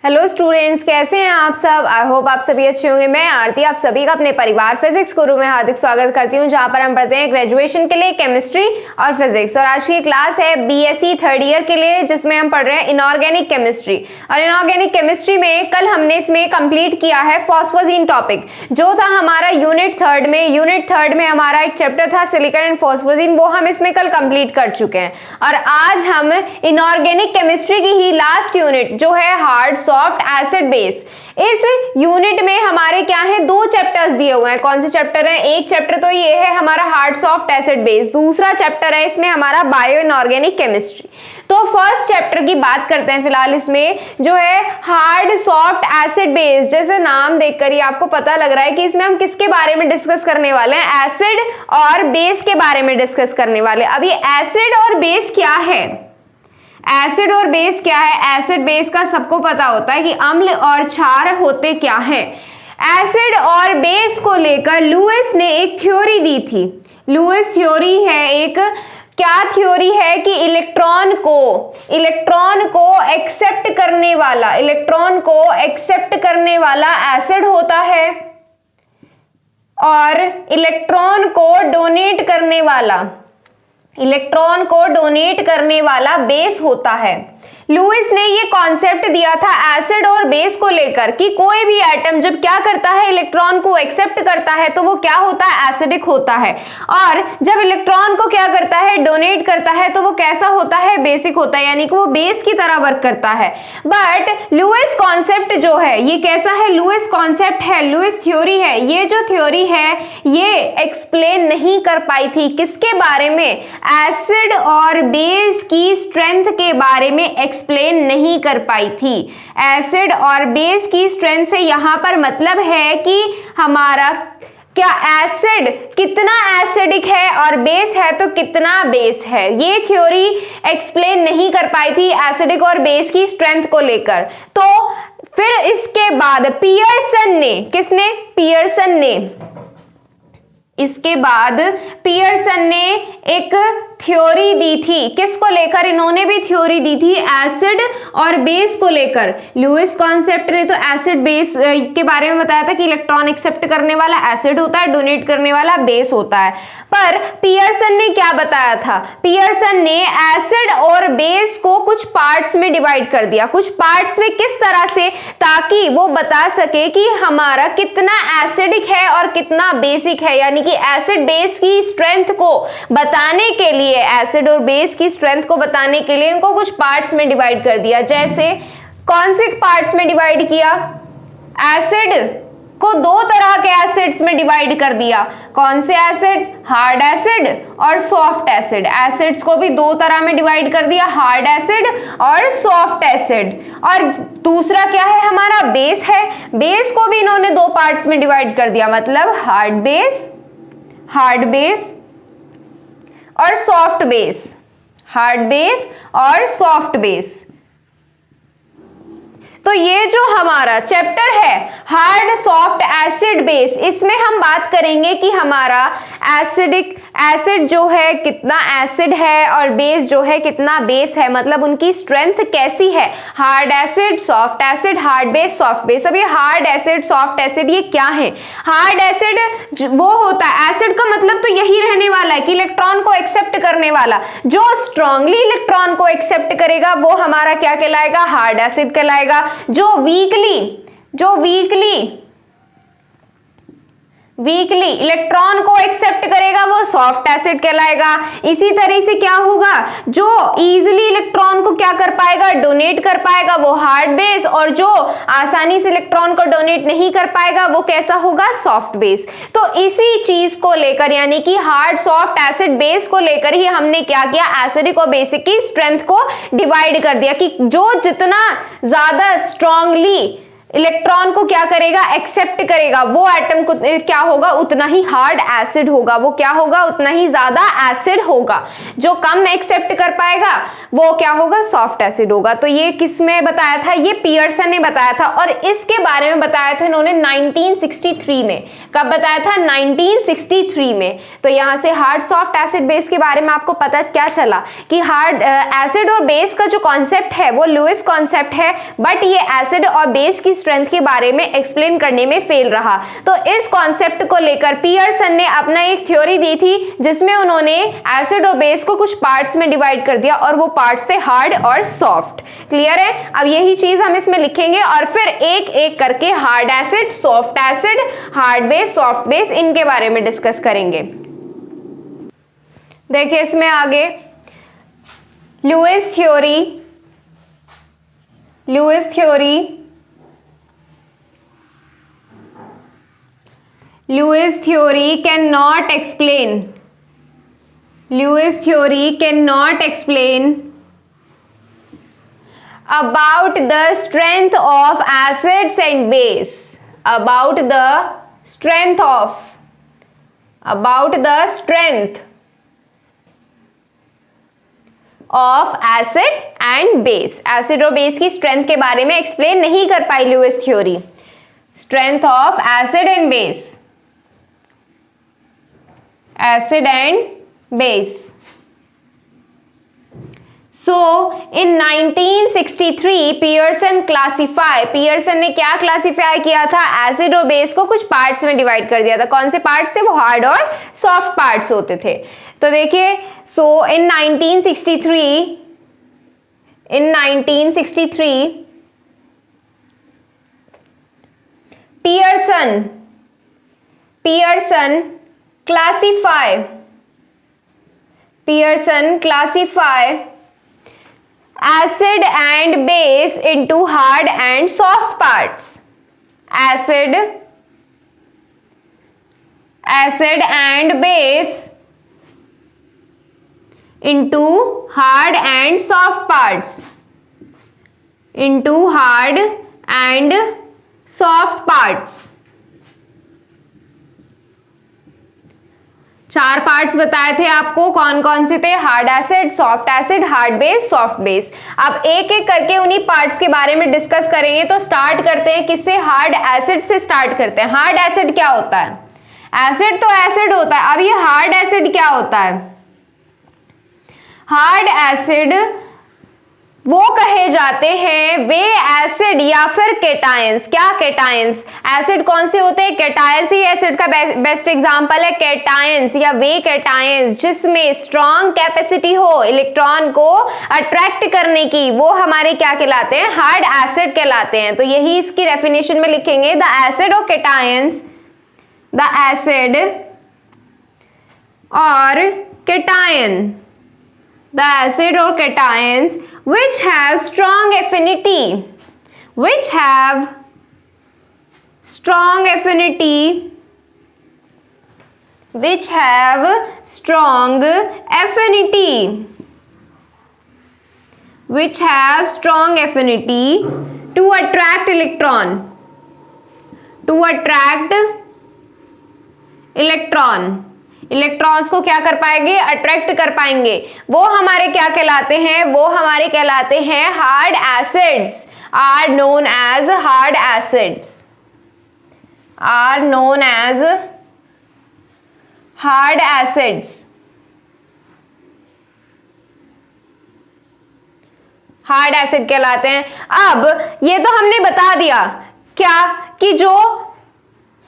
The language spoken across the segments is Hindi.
हेलो स्टूडेंट्स, कैसे हैं आप सब। आई होप आप सभी अच्छे होंगे। मैं आरती आप सभी का अपने परिवार फिजिक्स गुरु में हार्दिक स्वागत करती हूं, जहां पर हम पढ़ते हैं ग्रेजुएशन के लिए केमिस्ट्री और फिजिक्स। और आज की क्लास है बीएससी थर्ड ईयर के लिए, जिसमें हम पढ़ रहे हैं इनऑर्गेनिक केमिस्ट्री। और इनऑर्गेनिक केमिस्ट्री में कल हमने इसमें कंप्लीट किया है फॉस्फोजीन टॉपिक, जो था हमारा यूनिट थर्ड में। यूनिट थर्ड में हमारा एक चैप्टर था सिलिकॉन एंड फॉस्फोजीन, वो हम इसमें कल कंप्लीट कर चुके हैं। और आज हम इनऑर्गेनिक केमिस्ट्री की ही लास्ट यूनिट जो है हार्ड सॉफ्ट एसिड बेस, इस यूनिट में हमारे क्या है, दो चैप्टर्स दिए हुए हैं। कौन से चैप्टर हैं? एक चैप्टर तो ये है हमारा हार्ड सॉफ्ट एसिड बेस, दूसरा चैप्टर है इसमें हमारा बायो इनऑर्गेनिक केमिस्ट्री। तो फर्स्ट चैप्टर की बात करते हैं फिलहाल, इसमें जो है हार्ड सॉफ्ट एसिड बेस। जैसे नाम देखकर ही आपको पता लग रहा है कि इसमें हम किसके बारे में डिस्कस करने वाले हैं, एसिड और बेस के बारे में डिस्कस करने वाले। अब ये एसिड और बेस क्या है? एसिड और बेस क्या है? एसिड बेस का सबको पता होता है कि अम्ल और क्षार होते क्या हैं। एसिड और बेस को लेकर लुईस ने एक थ्योरी दी थी। लुईस थ्योरी है एक, क्या थ्योरी है कि इलेक्ट्रॉन को एक्सेप्ट करने वाला एसिड होता है और इलेक्ट्रॉन को डोनेट करने वाला बेस होता है। लुईस ने ये कॉन्सेप्ट दिया था एसिड और बेस को लेकर कि कोई भी एटम जब क्या करता है, इलेक्ट्रॉन को एक्सेप्ट करता है, तो वो क्या होता है, एसिडिक होता है। और जब इलेक्ट्रॉन को क्या करता है, डोनेट करता है, तो वो कैसा होता है, बेसिक होता है, यानी कि वो बेस की तरह वर्क करता है। बट लुईस कॉन्सेप्ट जो है ये कैसा है, लुईस कॉन्सेप्ट है, लुईस थ्योरी है। ये जो थ्योरी है ये एक्सप्लेन नहीं कर पाई थी किसके बारे में, एसिड और बेस की स्ट्रेंथ के बारे में एक्सप्लेन नहीं कर पाई थी। एसिड और बेस की स्ट्रेंथ से यहां पर मतलब है कि हमारा क्या एसिड कितना एसिडिक है और बेस है तो कितना बेस है। ये थ्योरी एक्सप्लेन नहीं कर पाई थी एसिडिक और बेस की स्ट्रेंथ को लेकर। तो फिर इसके बाद पियर्सन ने एक थ्योरी दी थी, किसको लेकर? इन्होंने भी थ्योरी दी थी एसिड और बेस को लेकर। लुईस कॉन्सेप्ट ने तो एसिड बेस के बारे में बताया था कि इलेक्ट्रॉन एक्सेप्ट करने वाला एसिड होता है, डोनेट करने वाला बेस होता है। पर पियर्सन ने क्या बताया था? पियर्सन ने एसिड और बेस को कुछ पार्ट्स में डिवाइड कर दिया। कुछ पार्ट्स में किस तरह से? ताकि वो बता सके कि हमारा कितना एसिडिक है और कितना बेसिक है, यानी कि एसिड बेस की स्ट्रेंथ को बताने के लिए, एसिड और बेस की स्ट्रेंथ को बताने के लिए इनको कुछ पार्ट्स में डिवाइड कर दिया। जैसे कौन से पार्ट्स में डिवाइड किया? एसिड को दो तरह के एसिड्स में डिवाइड कर दिया। कौन से एसिड्स? हार्ड एसिड और सॉफ्ट एसिड। एसिड्स को भी दो तरह में डिवाइड कर दिया, हार्ड एसिड और सॉफ्ट एसिड। और दूसरा क्या है हमारा? बेस है। बेस को भी इन्होंने दो पार्ट्स में डिवाइड कर दिया, मतलब हार्ड बेस और सॉफ्ट बेस। हार्ड बेस और सॉफ्ट बेस। तो ये जो हमारा चैप्टर है हार्ड सॉफ्ट एसिड बेस, इसमें हम बात करेंगे कि हमारा एसिड जो है कितना एसिड है और बेस जो है कितना बेस है, मतलब उनकी स्ट्रेंथ कैसी है। Hard acid, soft acid, hard base, soft base. अब ये हार्ड एसिड, सॉफ्ट एसिड ये क्या है? हार्ड एसिड वो होता है, एसिड का मतलब तो यही रहने वाला है कि इलेक्ट्रॉन को एक्सेप्ट करने वाला। जो स्ट्रांगली इलेक्ट्रॉन को एक्सेप्ट करेगा वो हमारा क्या कहलाएगा? हार्ड एसिड कहलाएगा। जो वीकली इलेक्ट्रॉन को एक्सेप्ट करेगा वो सॉफ्ट एसिड कहलाएगा। इसी तरह से क्या होगा, जो इजीली इलेक्ट्रॉन को क्या कर पाएगा, डोनेट कर पाएगा, वो हार्ड बेस। और जो आसानी से इलेक्ट्रॉन को डोनेट नहीं कर पाएगा वो कैसा होगा, सॉफ्ट बेस। तो इसी चीज को लेकर, यानी कि हार्ड सॉफ्ट एसिड बेस को लेकर ही हमने क्या किया, एसिडिक और बेसिक की स्ट्रेंथ को डिवाइड कर दिया कि जो जितना ज्यादा स्ट्रांगली इलेक्ट्रॉन को क्या करेगा, एक्सेप्ट करेगा, वो एटम को क्या होगा, उतना ही हार्ड एसिड होगा, वो क्या होगा, उतना ही ज्यादा एसिड होगा। जो कम एक्सेप्ट कर पाएगा वो क्या होगा, सॉफ्ट एसिड होगा। तो ये किसमें बताया था, ये पियर्सन ने बताया था, और इसके बारे में बताया था इन्होंने 1963 में। कब बताया था, 1963 में। तो यहां से हार्ड सॉफ्ट एसिड बेस के बारे में आपको पता क्या चला कि हार्ड एसिड और बेस का जो कॉन्सेप्ट है वो लुईस कॉन्सेप्ट है, बट ये एसिड और बेस की स्ट्रेंथ के बारे में एक्सप्लेन करने में फेल रहा। तो इस कॉन्सेप्ट को लेकर पियर्सन ने अपना एक थ्योरी दी थी जिसमें उन्होंने एसिड और बेस को कुछ पार्ट्स में डिवाइड कर दिया, और वो पार्ट्स थे हार्ड और सॉफ्ट। क्लियर है? अब यही चीज हम इसमें लिखेंगे और फिर एक एक करके hard acid, soft acid, hard base, soft base, इनके बारे में डिस्कस करेंगे। देखिए इसमें आगे Lewis theory, Lewis theory, Lewis theory cannot explain, Lewis theory cannot explain about the strength of acids and base, about the strength of, about the strength of acid and base, acid और base की strength के बारे में explain नहीं कर पाई Lewis theory। strength of acid and base, acid and base। So in 1963 Pearson ने क्या क्लासिफाई किया था, एसिड और बेस को कुछ पार्ट्स में डिवाइड कर दिया था। कौन से पार्ट्स थे, वो हार्ड और सॉफ्ट पार्ट्स होते थे। तो देखिए सो इन 1963 Pearson classify acid and base into hard and soft parts, acid and base into hard and soft parts, into hard and soft parts। चार पार्ट्स बताए थे आपको, कौन कौन से थे, hard acid, soft acid, hard base, soft base. अब एक एक करके उन्हीं पार्ट्स के बारे में डिस्कस करेंगे। तो स्टार्ट करते हैं किससे, हार्ड एसिड से स्टार्ट करते हैं। हार्ड एसिड क्या होता है, एसिड तो एसिड होता है। अब ये हार्ड एसिड क्या होता है, हार्ड एसिड वो कहे जाते हैं वे एसिड या फिर केटायंस। क्या केटायंस, एसिड कौन से होते हैं, केटायंस ही एसिड का बेस्ट एग्जांपल है। केटायंस या वे केटायंस जिसमें स्ट्रॉन्ग कैपेसिटी हो इलेक्ट्रॉन को अट्रैक्ट करने की, वो हमारे क्या कहलाते हैं, हार्ड एसिड कहलाते हैं। तो यही इसकी डेफिनेशन में लिखेंगे, द एसिड और केटायंस, द एसिड और cation, the acid or cations which have strong affinity, which have strong affinity, which have strong affinity, which have strong affinity to attract electron, to attract electron, electrons को क्या कर पाएंगे, अट्रैक्ट कर पाएंगे। वो हमारे क्या कहलाते हैं, वो हमारे कहलाते हैं hard acids, are known as hard acids, are known as hard acids, hard acid कहलाते हैं। अब ये तो हमने बता दिया क्या कि जो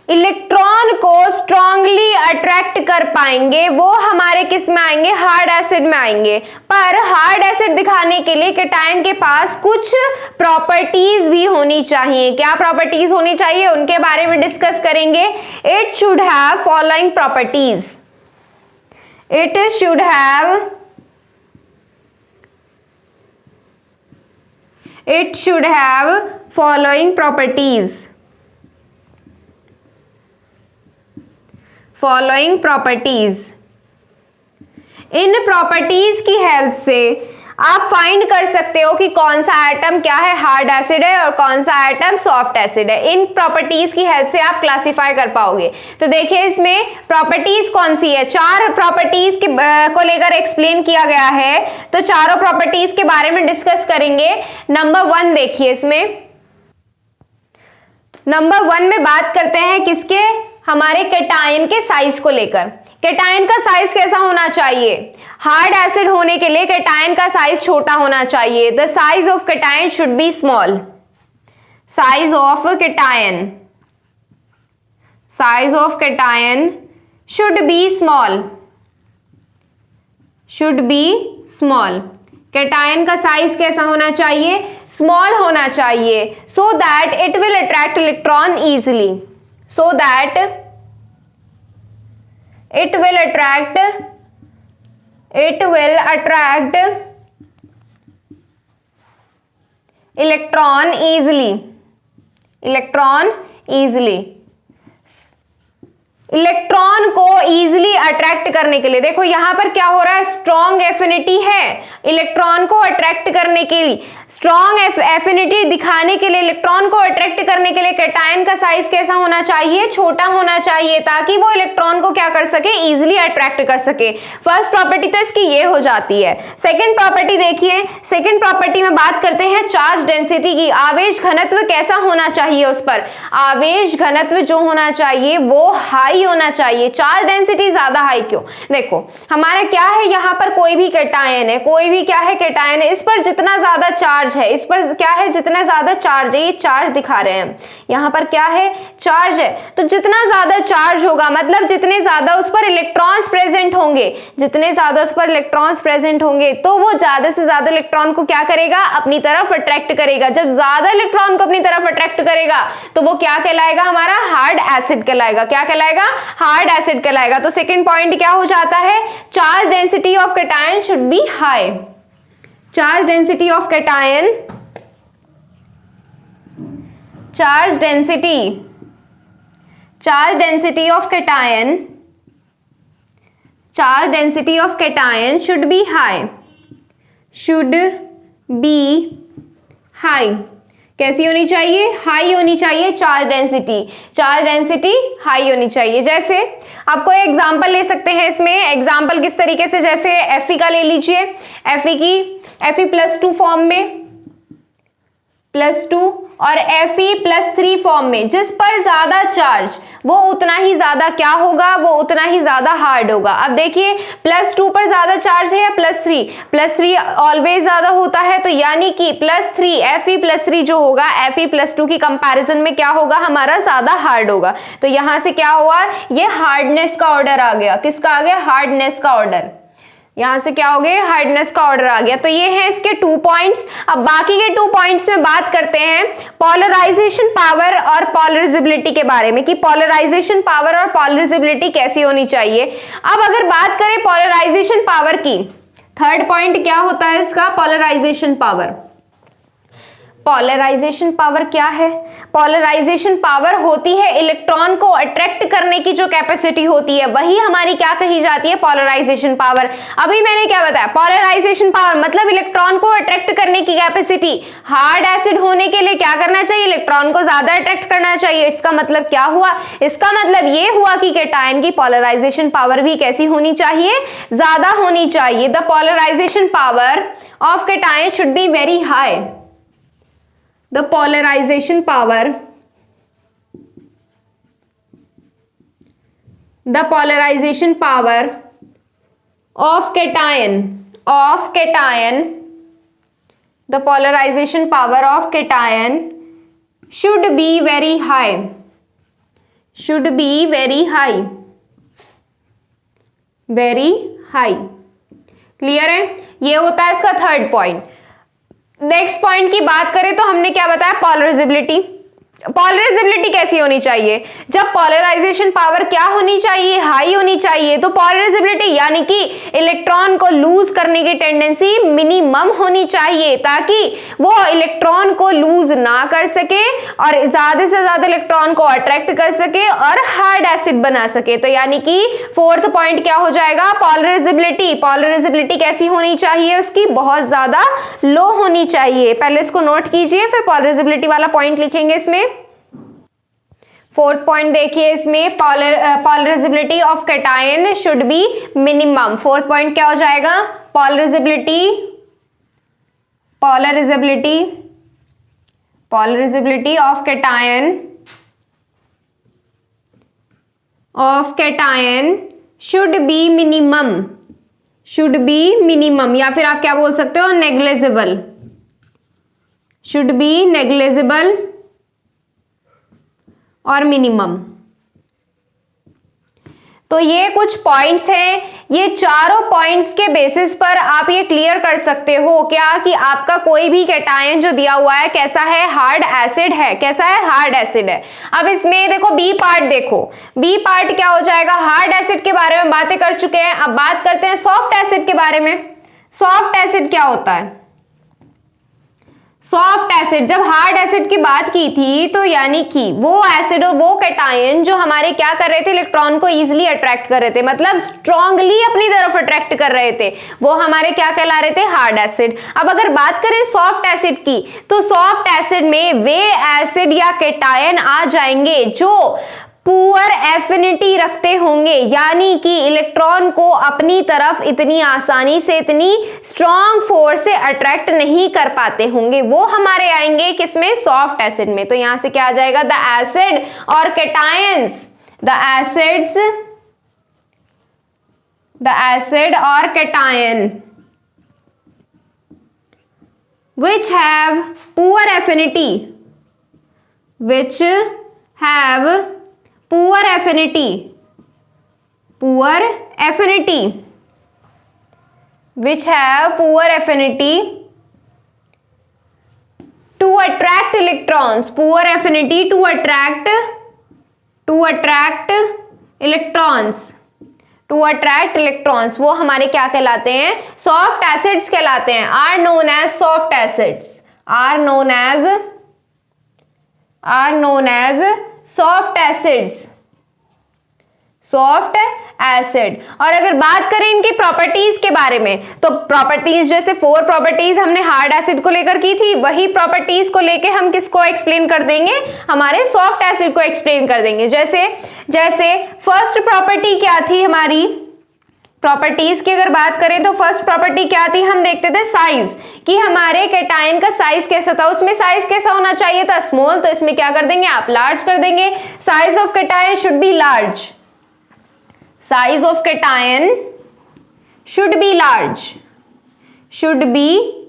इलेक्ट्रॉन को स्ट्रांगली अट्रैक्ट कर पाएंगे वो हमारे किस में आएंगे, हार्ड एसिड में आएंगे। पर हार्ड एसिड दिखाने के लिए केटायन के पास कुछ प्रॉपर्टीज भी होनी चाहिए। क्या प्रॉपर्टीज होनी चाहिए, उनके बारे में डिस्कस करेंगे। It should have following properties, it should have, it should have following properties, following properties. In properties की हेल्प से आप फाइंड कर सकते हो कि कौन सा एटम क्या है, हार्ड एसिड है और कौन सा एटम सॉफ्ट एसिड है। इन प्रॉपर्टीज की हेल्प से आप क्लासिफाई कर पाओगे। तो देखिए इसमें प्रॉपर्टीज कौन सी है, 4 प्रॉपर्टीज को लेकर एक्सप्लेन किया गया है। तो चारों प्रॉपर्टीज के बारे में डिस्कस करेंगे। नंबर 1 देखिए, इसमें नंबर 1 में बात करते हैं किसके, हमारे कैटायन के साइज को लेकर। कैटायन का साइज कैसा होना चाहिए, हार्ड एसिड होने के लिए कैटायन का साइज छोटा होना चाहिए। The size of cation should B small. Size of cation, size of cation should B small, should be small. Cation का साइज कैसा होना चाहिए, स्मॉल होना चाहिए, so that it will attract electron easily, so that it will attract electron easily। Electron को इजीली अट्रैक्ट करने के लिए, देखो यहां पर क्या हो रहा है, स्ट्रॉन्ग एफिनिटी है इलेक्ट्रॉन को अट्रैक्ट करने के लिए, स्ट्रॉन्ग एफिनिटी दिखाने के लिए, इलेक्ट्रॉन को अट्रैक्ट करने के लिए कैटायन का साइज कैसा होना चाहिए, छोटा होना चाहिए, ताकि वो इलेक्ट्रॉन को क्या कर सके, इजीली अट्रैक्ट कर सके। फर्स्ट प्रॉपर्टी तो इसकी ये हो जाती है। सेकेंड प्रॉपर्टी देखिए, सेकेंड प्रॉपर्टी में बात करते हैं चार्ज डेंसिटी की। आवेश घनत्व कैसा होना चाहिए, उस पर आवेश घनत्व जो होना चाहिए वो हाई होना चाहिए। चार्ज डेंसिटी ज्यादा हाई क्यों, देखो हमारा क्या है, यहां पर कोई भी कैटायन है, कोई भी क्या है कैटायन है, इस पर जितना ज्यादा चार्ज है, इस पर क्या है, जितना ज्यादा चार्ज है, ये चार्ज दिखा रहे हैं, यहां पर क्या है, चार्ज है। तो जितना ज्यादा चार्ज होगा मतलब जितने ज्यादा उस पर इलेक्ट्रॉन्स प्रेजेंट होंगे, जितने ज्यादा उस पर इलेक्ट्रॉन्स प्रेजेंट होंगे, तो वो ज्यादा से ज्यादा इलेक्ट्रॉन को क्या करेगा, अपनी तरफ अट्रैक्ट करेगा। जब ज्यादा इलेक्ट्रॉन को अपनी तरफ अट्रैक्ट करेगा तो वो क्या कहलाएगा, हमारा हार्ड एसिड कहलाएगा। क्या कहलाएगा, हार्ड एसिड कहलाएगा। तो सेकंड पॉइंट क्या हो जाता है, charge density of cation should B high. Charge density of cation, charge density of cation, charge density of cation should B high, should B high. कैसी होनी चाहिए, हाई होनी चाहिए charge density, charge density high होनी चाहिए। जैसे आपको एग्जांपल ले सकते हैं इसमें, एग्जांपल किस तरीके से, जैसे Fe का ले लीजिए, Fe+2 फॉर्म में, +2 और Fe+3 फॉर्म में, जिस पर ज्यादा चार्ज वो उतना ही ज्यादा क्या होगा, वो उतना ही ज्यादा हार्ड होगा। अब देखिए +2 पर ज्यादा चार्ज है या +3 ऑलवेज ज्यादा होता है, तो यानी कि +3 Fe+3 जो होगा Fe+2 की कंपैरिजन में क्या होगा, हमारा ज्यादा हार्ड होगा। तो यहां से क्या हुआ, ये हार्डनेस का ऑर्डर आ गया, किसका आ गया, हार्डनेस का ऑर्डर। यहां से क्या हो गया, हार्डनेस का ऑर्डर आ गया। तो ये है इसके 2 पॉइंट्स। अब बाकी के 2 पॉइंट्स में बात करते हैं पोलराइजेशन पावर और पोलराइजेबिलिटी के बारे में, कि पोलराइजेशन पावर और पोलराइजेबिलिटी कैसी होनी चाहिए। अब अगर बात करें पोलराइजेशन पावर की, थर्ड पॉइंट क्या होता है इसका, पोलराइजेशन पावर। पोलराइजेशन पावर क्या है, पोलराइजेशन पावर होती है इलेक्ट्रॉन को अट्रैक्ट करने की जो कैपेसिटी होती है, वही हमारी क्या कही जाती है, पोलराइजेशन पावर। अभी मैंने क्या बताया, पोलराइजेशन पावर मतलब इलेक्ट्रॉन को अट्रैक्ट करने की कैपेसिटी। हार्ड एसिड होने के लिए क्या करना चाहिए, इलेक्ट्रॉन को ज्यादा अट्रैक्ट करना चाहिए। इसका मतलब क्या हुआ, इसका मतलब ये हुआ कि कैटायन की पोलराइजेशन पावर भी कैसी होनी चाहिए, ज्यादा होनी चाहिए। The polarization power of cation should be very high. The polarization power, the polarization power of cation, the polarization power of cation should be very high, should be very high, very high। Clear है, ये होता है इसका थर्ड पॉइंट। नेक्स्ट पॉइंट की बात करें तो हमने क्या बताया, पोलराइजेबिलिटी। पॉलराइजेबिलिटी कैसी होनी चाहिए, जब पॉलराइजेशन पावर क्या होनी चाहिए, हाई होनी चाहिए, तो पॉलराइजेबिलिटी यानी कि इलेक्ट्रॉन को लूज करने की टेंडेंसी मिनिमम होनी चाहिए, ताकि वो इलेक्ट्रॉन को लूज ना कर सके और ज्यादा से ज्यादा इलेक्ट्रॉन को अट्रैक्ट कर सके और हार्ड एसिड बना सके। तो यानी कि फोर्थ पॉइंट क्या हो जाएगा, पॉलराइजेबिलिटी। पॉलराइजेबिलिटी कैसी होनी चाहिए, उसकी बहुत ज्यादा लो होनी चाहिए। पहले इसको नोट कीजिए, फिर पॉलराइजेबिलिटी वाला पॉइंट लिखेंगे इसमें। फोर्थ पॉइंट देखिए इसमें, polarisability of cation should be minimum. Fourth point क्या हो जाएगा, polarisability of cation should be minimum, या फिर आप क्या बोल सकते हो, नेग्लिजिबल, शुड बी नेग्लिजिबल और मिनिमम। तो ये कुछ पॉइंट्स हैं, ये चारों पॉइंट्स के बेसिस पर आप ये क्लियर कर सकते हो क्या कि आपका कोई भी कैटायन जो दिया हुआ है कैसा है, हार्ड एसिड है। कैसा है, हार्ड एसिड है। अब इसमें देखो बी पार्ट, देखो बी पार्ट क्या हो जाएगा, हार्ड एसिड के बारे में बातें कर चुके हैं, अब बात करते हैं सॉफ्ट एसिड के बारे में। सॉफ्ट एसिड क्या होता है, सॉफ्ट एसिड, जब हार्ड एसिड की बात की थी तो यानी कि वो एसिड और वो कैटायन जो हमारे क्या कर रहे थे, इलेक्ट्रॉन को इजीली अट्रैक्ट कर रहे थे, मतलब स्ट्रांगली अपनी तरफ अट्रैक्ट कर रहे थे, वो हमारे क्या कहला रहे थे, हार्ड एसिड। अब अगर बात करें सॉफ्ट एसिड की, तो सॉफ्ट एसिड में वे एसिड या कैटायन आ जाएंगे जो पुअर एफिनिटी रखते होंगे, यानी कि इलेक्ट्रॉन को अपनी तरफ इतनी आसानी से, इतनी स्ट्रॉन्ग फोर्स से अट्रैक्ट नहीं कर पाते होंगे, वो हमारे आएंगे किसमें, सॉफ्ट एसिड में। तो यहां से क्या आ जाएगा, द एसिड और कैटायंस, द एसिड और cation which have poor affinity, which have poor affinity, which have poor affinity to attract electrons, poor affinity to attract electrons, वो हमारे क्या कहलाते हैं, सॉफ्ट एसिड्स कहलाते हैं, are known as soft acids, are known as soft acid. और अगर बात करें इनकी प्रॉपर्टीज के बारे में, तो प्रॉपर्टीज जैसे 4 प्रॉपर्टीज हमने हार्ड एसिड को लेकर की थी, वही प्रॉपर्टीज को लेके हम किसको एक्सप्लेन कर देंगे, हमारे सॉफ्ट एसिड को एक्सप्लेन कर देंगे। जैसे फर्स्ट प्रॉपर्टी क्या थी हमारी, प्रॉपर्टीज की अगर बात करें तो फर्स्ट प्रॉपर्टी क्या थी, हम देखते थे साइज, कि हमारे कैटायन का साइज कैसा था, उसमें साइज कैसा होना चाहिए था, स्मॉल, तो इसमें क्या कर देंगे आप, लार्ज कर देंगे। Size of cation should B large, size of cation should B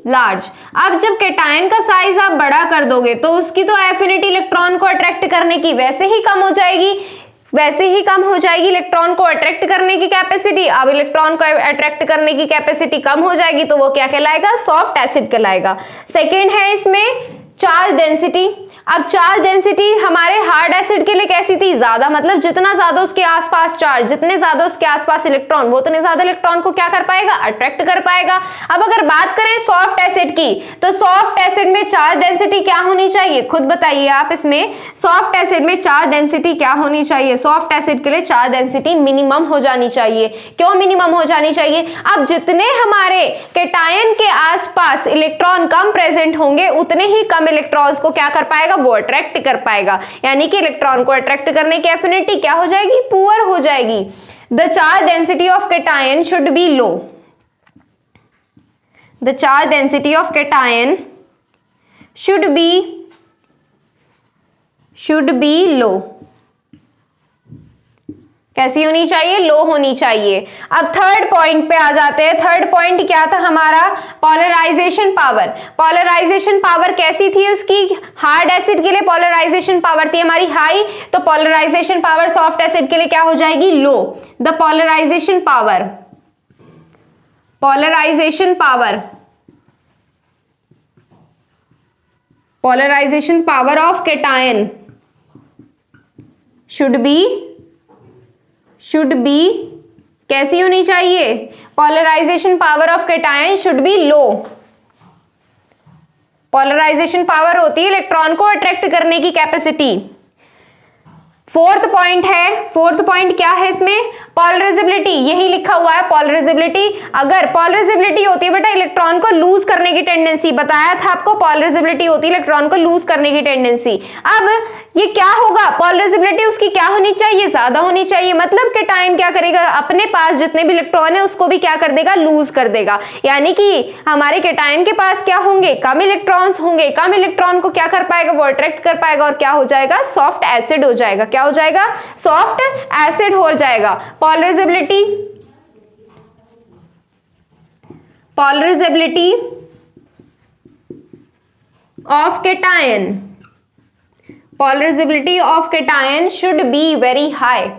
large. अब जब कैटायन का साइज आप बड़ा कर दोगे तो उसकी तो एफिनिटी इलेक्ट्रॉन को अट्रैक्ट करने की वैसे ही कम हो जाएगी, इलेक्ट्रॉन को अट्रैक्ट करने की कैपेसिटी। अब इलेक्ट्रॉन को अट्रैक्ट करने की कैपेसिटी कम हो जाएगी तो वो क्या कहलाएगा, सॉफ्ट एसिड कहलाएगा। सेकेंड है इसमें चार्ज डेंसिटी। अब चार्ज डेंसिटी हमारे हार्ड एसिड के लिए कैसी थी, ज्यादा, मतलब जितना ज्यादा उसके आसपास चार्ज, जितने ज्यादा उसके आसपास इलेक्ट्रॉन, वो उतने ज्यादा इलेक्ट्रॉन को क्या कर पाएगा, अट्रैक्ट कर पाएगा। अब अगर बात करें सॉफ्ट एसिड की, तो सॉफ्ट एसिड में चार्ज डेंसिटी क्या होनी चाहिए, खुद बताइए आप, इसमें सॉफ्ट एसिड में चार्ज डेंसिटी क्या होनी चाहिए, सॉफ्ट एसिड के लिए चार्ज डेंसिटी मिनिमम हो जानी चाहिए। क्यों मिनिमम हो जानी चाहिए, अब जितने हमारे कैटायन के आसपास इलेक्ट्रॉन कम प्रेजेंट होंगे उतने ही कम इलेक्ट्रॉन्स को क्या कर पाएगा, वो अट्रैक्ट कर पाएगा, यानी कि इलेक्ट्रॉन को अट्रैक्ट करने की एफिनिटी क्या हो जाएगी, पुअर हो जाएगी। The charge density of cation should be low, the charge density of cation should be low. कैसी होनी चाहिए, लो होनी चाहिए। अब थर्ड पॉइंट पे आ जाते हैं। थर्ड पॉइंट क्या था हमारा, पॉलराइजेशन पावर। पॉलराइजेशन पावर कैसी थी उसकी, हार्ड एसिड के लिए पॉलराइजेशन पावर थी हमारी हाई, तो पॉलराइजेशन पावर सॉफ्ट एसिड के लिए क्या हो जाएगी, low. The polarisation power of cation should be कैसी होनी चाहिए? Polarisation power of cation should be low. Polarisation power होती है इलेक्ट्रॉन को अट्रैक्ट करने की कैपेसिटी। फोर्थ पॉइंट क्या है इसमें? पॉलराइजेबिलिटी, यही लिखा हुआ है पॉलराइजेबिलिटी। अगर पॉलराइजेबिलिटी होती है बेटा इलेक्ट्रॉन को लूज करने की टेंडेंसी, बताया था आपको पॉलराइजेबिलिटी होती है इलेक्ट्रॉन को लूज करने की टेंडेंसी। अब ये क्या होगा? पॉलराइजेबिलिटी उसकी क्या होनी चाहिए? ज्यादा होनी चाहिए। मतलब कैटायन क्या करेगा? अपने पास जितने भी इलेक्ट्रॉन है उसको भी क्या कर देगा? लूज कर देगा। यानी कि हमारे कैटायन के पास क्या होंगे? कम इलेक्ट्रॉन्स होंगे। कम इलेक्ट्रॉन को क्या कर पाएगा? वो अट्रैक्ट कर पाएगा और क्या हो जाएगा? सॉफ्ट एसिड हो जाएगा। क्या हो जाएगा? सॉफ्ट एसिड हो जाएगा। Polarisability of cation, polarisability of cation should be very high,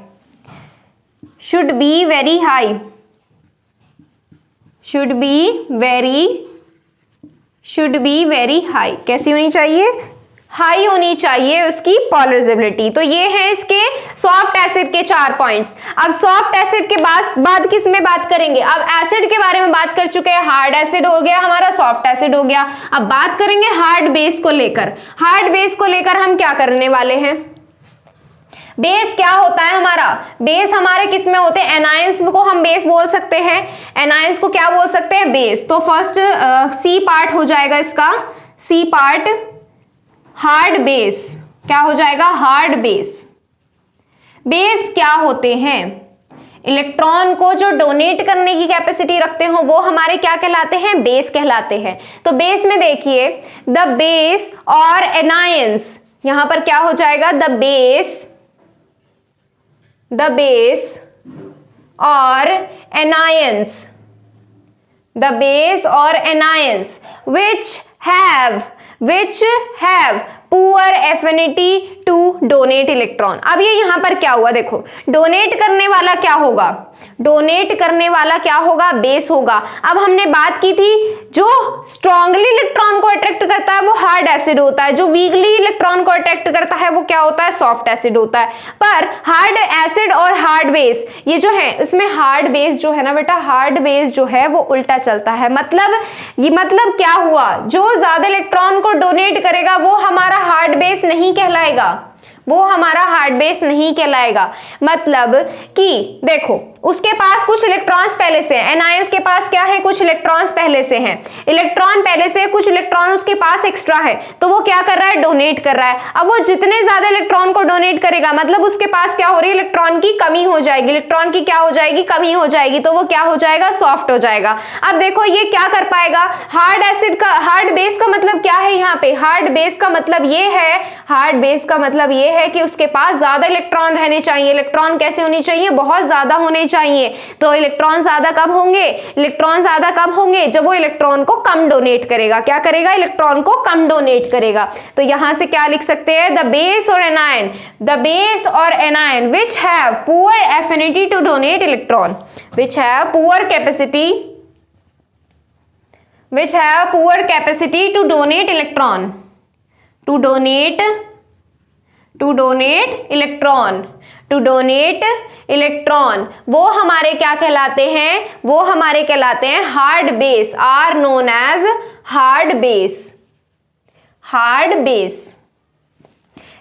should be very high, should be very high. कैसी होनी चाहिए? हाई होनी चाहिए उसकी पॉलराइजेबिलिटी। तो ये है इसके सॉफ्ट एसिड के 4 पॉइंट्स। अब सॉफ्ट एसिड के बाद किस में बात करेंगे? अब एसिड के बारे में बात कर चुके हैं, हार्ड एसिड हो गया हमारा, सॉफ्ट एसिड हो गया। अब बात करेंगे हार्ड बेस को लेकर। हार्ड बेस को लेकर हम क्या करने वाले हैं? बेस क्या होता है हमारा? बेस हमारे किस में होते हैं? एनायंस को हम बेस बोल सकते हैं। एनायंस को क्या बोल सकते हैं? बेस। तो फर्स्ट सी पार्ट हो जाएगा इसका, सी पार्ट हार्ड बेस। क्या हो जाएगा? Hard base. बेस क्या होते हैं? इलेक्ट्रॉन को जो डोनेट करने की कैपेसिटी रखते हो वो हमारे क्या कहलाते हैं? बेस कहलाते हैं। तो बेस में देखिए द बेस और एनायंस, यहां पर क्या हो जाएगा? द बेस और एनायंस, द बेस और anions which have poor affinity to donate electron। अब ये यहां पर क्या हुआ? देखो डोनेट करने वाला क्या होगा? डोनेट करने वाला क्या होगा? बेस होगा। अब हमने बात की थी जो स्ट्रांगली इलेक्ट्रॉन को अट्रैक्ट करता है वो हार्ड एसिड होता है, जो वीकली इलेक्ट्रॉन को अट्रैक्ट करता है वो क्या होता है? सॉफ्ट एसिड होता है। पर हार्ड एसिड और हार्ड बेस ये जो है इसमें हार्ड बेस जो है ना बेटा, हार्ड बेस जो है वो उल्टा चलता है। मतलब क्या हुआ? जो ज्यादा इलेक्ट्रॉन को डोनेट करेगा वो हमारा हार्ड बेस नहीं कहलाएगा, वो हमारा हार्ड बेस नहीं कहलाएगा। मतलब कि देखो उसके पास कुछ इलेक्ट्रॉन्स पहले से हैं, एनायंस के पास क्या है? कुछ इलेक्ट्रॉन्स पहले से हैं, इलेक्ट्रॉन पहले से, कुछ इलेक्ट्रॉन उसके पास एक्स्ट्रा है, तो वो क्या कर रहा है? डोनेट कर रहा है। अब वो जितने ज्यादा इलेक्ट्रॉन को डोनेट करेगा मतलब उसके पास क्या हो रही है? इलेक्ट्रॉन की कमी हो जाएगी। इलेक्ट्रॉन की क्या हो जाएगी? कमी हो जाएगी। तो वो क्या हो जाएगा? सॉफ्ट हो जाएगा। अब देखो ये क्या कर पाएगा? हार्ड एसिड का, हार्ड बेस का मतलब क्या है यहाँ पे? हार्ड बेस का मतलब ये है, हार्ड बेस का मतलब ये है कि उसके पास ज्यादा इलेक्ट्रॉन रहने चाहिए। इलेक्ट्रॉन कैसे होनी चाहिए? बहुत ज्यादा होने चाहिए। तो इलेक्ट्रॉन ज्यादा कब होंगे? इलेक्ट्रॉन ज्यादा कब होंगे? जब वो इलेक्ट्रॉन को कम डोनेट करेगा। क्या करेगा? इलेक्ट्रॉन को कम डोनेट करेगा। तो यहां से क्या लिख सकते हैं? द बेस और anion which have poor affinity to donate electron, which have poor capacity to donate electron, to donate electron, वो हमारे क्या कहलाते हैं? वो हमारे कहलाते हैं hard base, are known as hard base.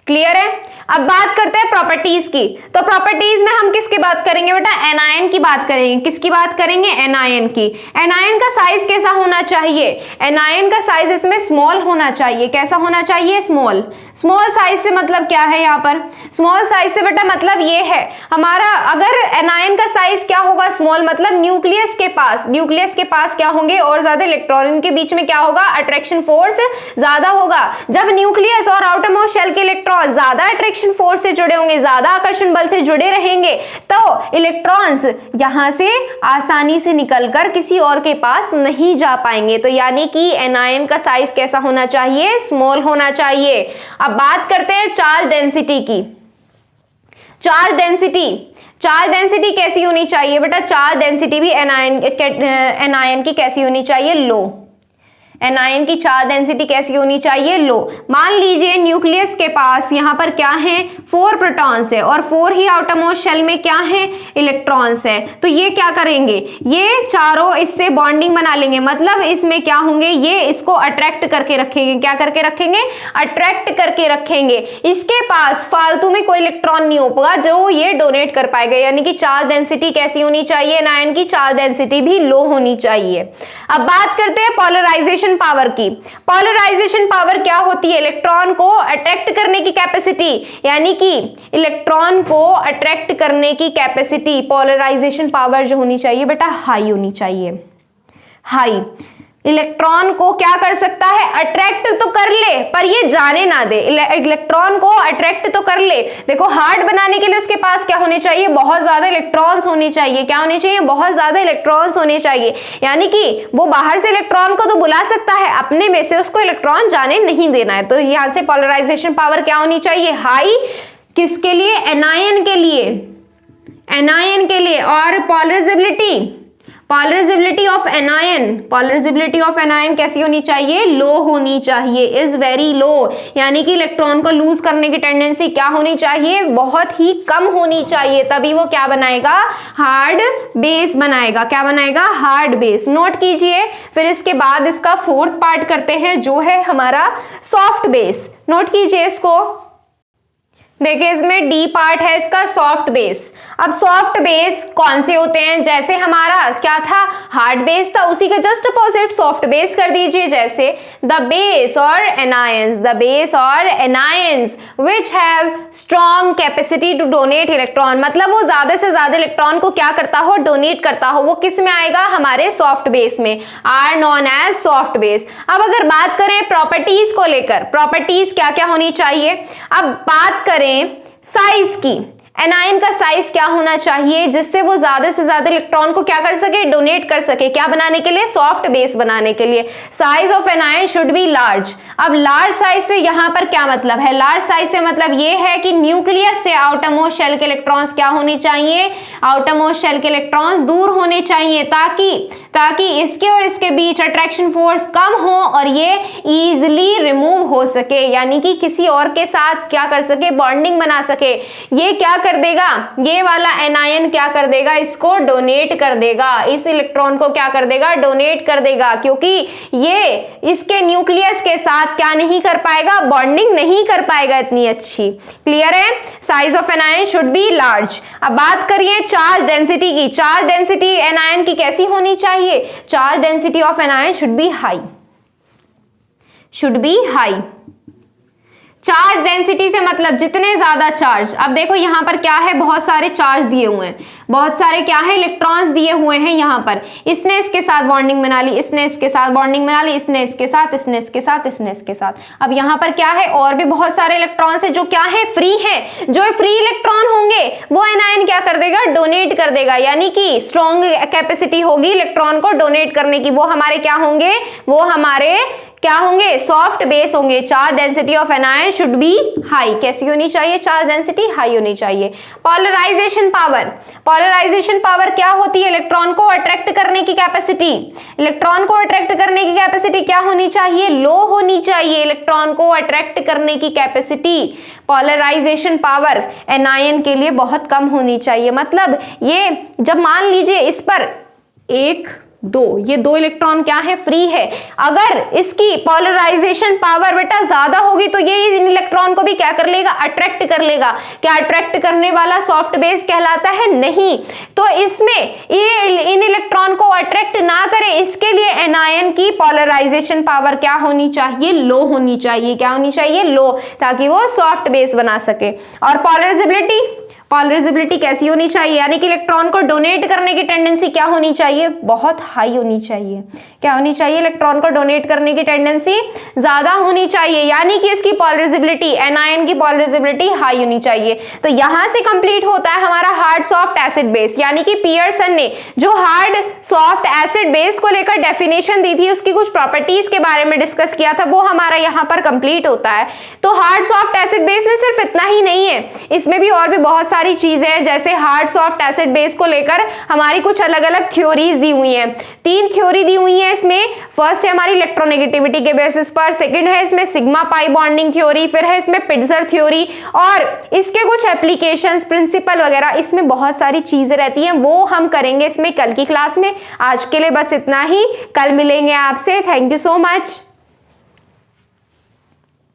Clear है? अब बात करते हैं प्रॉपर्टीज की। तो प्रॉपर्टीज में हम किसकी बात करेंगे बेटा? एनायन की बात करेंगे। किसकी बात करेंगे? एनायन की। एनायन का साइज कैसा होना चाहिए? एनायन का साइज इसमें स्मॉल होना चाहिए। कैसा होना चाहिए? स्मॉल। स्मॉल साइज से मतलब क्या है यहाँ पर? स्मॉल साइज से बेटा मतलब ये है हमारा, अगर एनायन का साइज क्या होगा? स्मॉल, मतलब न्यूक्लियस के पास क्या होंगे? और ज्यादा इलेक्ट्रॉन, इनके बीच में क्या होगा? अट्रैक्शन फोर्स ज्यादा होगा। जब न्यूक्लियस और आउटर मोस्ट शेल के इलेक्ट्रॉन ज्यादा अट्रैक्शन फोर्स से जुड़े होंगे, ज्यादा आकर्षण बल से जुड़े रहेंगे, तो इलेक्ट्रॉन्स यहां से आसानी से निकलकर किसी और के पास नहीं जा पाएंगे। तो यानी कि एनायन का साइज कैसा होना चाहिए? स्मॉल होना चाहिए। अब बात करते हैं चार्ज डेंसिटी की। चार्ज डेंसिटी कैसी होनी चाहिए बेटा? चार्ज डेंसिटी भी एनायन की कैसी होनी चाहिए? लो। एनायन की चार्ज डेंसिटी कैसी होनी चाहिए, लो। मान लीजिए न्यूक्लियस के पास यहाँ पर क्या है, 4 प्रोटॉन्स है और 4 ही आउटरमोस्ट शेल में क्या है, इलेक्ट्रॉन्स है। तो ये क्या करेंगे, ये चारों इससे बॉन्डिंग बना लेंगे, मतलब इसमें क्या होंगे, ये इसको अट्रैक्ट करके रखेंगे। क्या करके रखेंगे, अट्रैक्ट करके रखेंगे। इसके पास फालतू में कोई इलेक्ट्रॉन नहीं होगा जो ये डोनेट कर पाएगा, यानी कि चार्ज डेंसिटी कैसी होनी चाहिए, एनायन की चार्ज डेंसिटी भी लो होनी चाहिए। अब बात करते हैं पोलराइजेशन पावर की। पोलराइजेशन पावर क्या होती है, इलेक्ट्रॉन को अट्रैक्ट करने की कैपेसिटी, यानी कि इलेक्ट्रॉन को अट्रैक्ट करने की कैपेसिटी, पोलराइजेशन पावर जो होनी चाहिए बेटा हाई होनी चाहिए। हाई इलेक्ट्रॉन को क्या कर सकता है, अट्रैक्ट तो कर ले पर ये जाने ना दे, इलेक्ट्रॉन को अट्रैक्ट तो कर ले। देखो हार्ड बनाने के लिए उसके पास क्या होने चाहिए, बहुत ज्यादा इलेक्ट्रॉन्स होने चाहिए। क्या होने चाहिए, बहुत ज्यादा इलेक्ट्रॉन्स होने चाहिए, यानी कि वो बाहर से इलेक्ट्रॉन को तो बुला सकता है, अपने में से उसको इलेक्ट्रॉन जाने नहीं देना है। तो यहां से पोलराइजेशन पावर क्या होनी चाहिए, हाई। किसके लिए, एनायन के लिए, एनायन के लिए। और polarisability, polarisability of anion, polarisability of anion कैसी होनी चाहिए, लो होनी चाहिए, इज वेरी लो, यानी कि इलेक्ट्रॉन को लूज करने की टेंडेंसी क्या होनी चाहिए, बहुत ही कम होनी चाहिए, तभी वो क्या बनाएगा, हार्ड बेस बनाएगा। क्या बनाएगा, हार्ड बेस। नोट कीजिए। फिर इसके बाद इसका 4th पार्ट करते हैं जो है हमारा सॉफ्ट बेस। नोट कीजिए इसको, देखिए इसमें डी पार्ट है इसका, सॉफ्ट बेस। अब सॉफ्ट बेस कौन से होते हैं, जैसे हमारा क्या था, हार्ड बेस था, उसी का जस्ट अपोजिट सॉफ्ट बेस कर दीजिए। जैसे द बेस और एनायंस, द बेस और anions which have strong capacity to donate electron, मतलब वो ज्यादा से ज्यादा इलेक्ट्रॉन को क्या करता हो, डोनेट करता हो, वो किस में आएगा, हमारे सॉफ्ट बेस में, are known as soft base. अब अगर बात करें प्रॉपर्टीज को लेकर, प्रॉपर्टीज क्या क्या होनी चाहिए, अब बात करें साइज की, एनायन का साइज क्या होना चाहिए जिससे वो ज्यादा से ज्यादा इलेक्ट्रॉन को क्या कर सके, डोनेट कर सके। क्या बनाने के लिए, सॉफ्ट बेस बनाने के लिए। Size of anion should be large. अब लार्ज साइज से यहां पर क्या मतलब है, लार्ज साइज से मतलब ये है कि न्यूक्लियस से आउटरमोस्ट शेल के इलेक्ट्रॉन्स क्या होने चाहिए, आउटरमोस्ट शेल के इलेक्ट्रॉन्स दूर होने चाहिए, ताकि इसके और इसके बीच अट्रैक्शन फोर्स कम हो और ये इजीली रिमूव हो सके, यानी कि किसी और के साथ क्या कर सके, बॉन्डिंग बना सके। ये क्या कर देगा, ये वाला एनायन क्या कर देगा, इसको डोनेट कर देगा, इस इलेक्ट्रॉन को क्या कर देगा, डोनेट कर देगा, क्योंकि ये इसके न्यूक्लियस के साथ क्या नहीं कर पाएगा, बॉन्डिंग नहीं कर पाएगा इतनी अच्छी। क्लियर है। Size of anion should be large. अब बात करिए चार्ज डेंसिटी की। चार्ज डेंसिटी एनायन की कैसी होनी चाहिए, charge density of anion should be high, should B high. Charge density से मतलब जितने ज्यादा चार्ज, अब देखो यहां पर क्या है, बहुत सारे चार्ज दिए हुए हैं, बहुत सारे क्या है, इलेक्ट्रॉन्स दिए हुए हैं यहां पर। इसने इसके साथ बॉन्डिंग बना ली, इसने इसके साथ बॉन्डिंग बना ली, इसने इसके साथ, इसने इसके साथ, इसने इसके साथ। अब यहां पर क्या है, और भी बहुत सारे इलेक्ट्रॉन्स है जो क्या है, फ्री है। जो फ्री इलेक्ट्रॉन होंगे वो एनायन क्या कर देगा, डोनेट कर देगा, यानी कि स्ट्रॉन्ग कैपेसिटी होगी इलेक्ट्रॉन को डोनेट करने की। वो हमारे क्या होंगे, वो हमारे क्या होंगे, सॉफ्ट बेस होंगे। Charge density of anion should be high. कैसी होनी चाहिए, चार्ज डेंसिटी हाई होनी चाहिए। पोलराइजेशन पावर, पोलराइजेशन पावर क्या होती है, इलेक्ट्रॉन को अट्रैक्ट करने की कैपेसिटी। इलेक्ट्रॉन को अट्रैक्ट करने की कैपेसिटी क्या होनी चाहिए, लो होनी चाहिए, इलेक्ट्रॉन को अट्रैक्ट करने की कैपेसिटी। पोलराइजेशन पावर एनायन के लिए बहुत कम होनी चाहिए, मतलब ये जब मान लीजिए इस पर 1 2, ये 2 इलेक्ट्रॉन क्या है, फ्री है। अगर इसकी पोलराइजेशन पावर बेटा ज्यादा होगी तो ये इन इलेक्ट्रॉन को भी क्या कर लेगा, अट्रैक्ट कर लेगा। क्या अट्रैक्ट करने वाला सॉफ्ट बेस कहलाता है, नहीं। तो इसमें ये इन इलेक्ट्रॉन को अट्रैक्ट ना करे, इसके लिए एनायन की पोलराइजेशन पावर क्या होनी चाहिए, लो होनी चाहिए। क्या होनी चाहिए, लो, ताकि वो सॉफ्ट बेस बना सके। और पोलराइजेबिलिटी, पोलराइजेबिलिटी कैसी होनी चाहिए, यानी कि इलेक्ट्रॉन को डोनेट करने की टेंडेंसी क्या होनी चाहिए, बहुत हाई होनी चाहिए। क्या होनी चाहिए, इलेक्ट्रॉन को डोनेट करने की टेंडेंसी ज्यादा होनी चाहिए, यानी कि इसकी पोलराइजेबिलिटी, एनायन की पोलराइजेबिलिटी हाई होनी चाहिए। तो यहां से कंप्लीट होता है हमारा हार्ड सॉफ्ट एसिड बेस, यानी कि पियर्सन ने जो हार्ड सॉफ्ट एसिड बेस को लेकर डेफिनेशन दी थी, उसकी कुछ प्रॉपर्टीज के बारे में डिस्कस किया था, वो हमारा यहाँ पर कंप्लीट होता है। तो हार्ड सॉफ्ट एसिड बेस में सिर्फ इतना ही नहीं है, इसमें भी और भी बहुत सारी चीजें हैं। जैसे हार्ड सॉफ्ट एसिड बेस को लेकर हमारी कुछ अलग अलग थ्योरीज दी हुई हैं, 3 थ्योरी दी हुई है है इसमें, फर्स्ट है हमारी इलेक्ट्रोनेगेटिविटी के बेसिस पर, सेकंड है इसमें सिग्मा पाई बॉन्डिंग थ्योरी, फिर है इसमें पिट्जर थ्योरी और इसके कुछ एप्लीकेशंस, प्रिंसिपल वगैरह, इसमें बहुत सारी चीजें रहती हैं, वो हम करेंगे इसमें कल की क्लास में। आज के लिए बस इतना ही, कल मिलेंगे आपसे। Thank you so much.